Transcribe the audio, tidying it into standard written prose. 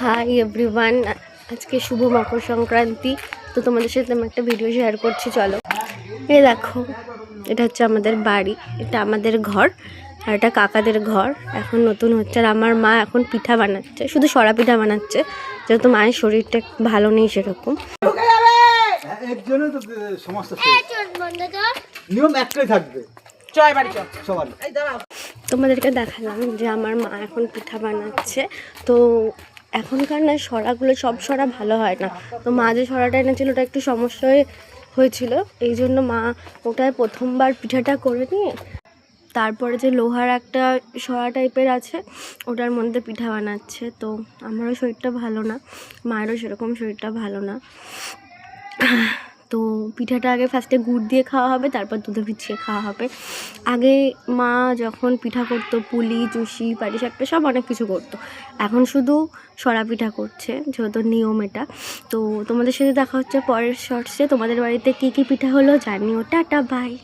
Hi everyone, আজকে শুভ মকর সংক্রান্তি। তো তোমাদের সাথে আমি একটা ভিডিও শেয়ার করছি, চলো। এই দেখো, এটা হচ্ছে আমাদের বাড়ি, এটা আমাদের ঘর, আর এটা কাকাদের ঘর। এখন নতুন হচ্ছে, আর আমার মা এখন পিঠা বানাচ্ছে, শুধু সরা পিঠা বানাচ্ছে, যেহেতু মায়ের শরীরটা ভালো নেই সেরকম। নিয়ম একটাই থাকবে, তোমাদেরকে দেখালাম যে আমার মা এখন পিঠা বানাচ্ছে। তো এখনকার না সরাগুলো সব সরা ভালো হয় না, তো মা যে সরাটা এনেছিল ওটা একটু সমস্যা হয়েছিল, এই জন্য মা ওটায় প্রথমবার পিঠাটা করে নিয়ে তারপরে যে লোহার একটা সরা টাইপের আছে ওটার মধ্যে পিঠা বানাচ্ছে। তো আমারও শরীরটা ভালো না, মায়েরও সেরকম শরীরটা ভালো না। তো পিঠাটা আগে ফার্স্টে গুড় দিয়ে খাওয়া হবে, তারপর দুধে ভিজিয়ে খাওয়া হবে। আগে মা যখন পিঠা করতো, পুলি, চুষি, পাটিসাপটা সব অনেক কিছু করতো, এখন শুধু সরা পিঠা করছে, যেহেতু নিয়ম এটা। তো তোমাদের সাথে দেখা হচ্ছে পরের শর্টসে। তোমাদের বাড়িতে কী কী পিঠা হলো জানিও। Tata, by.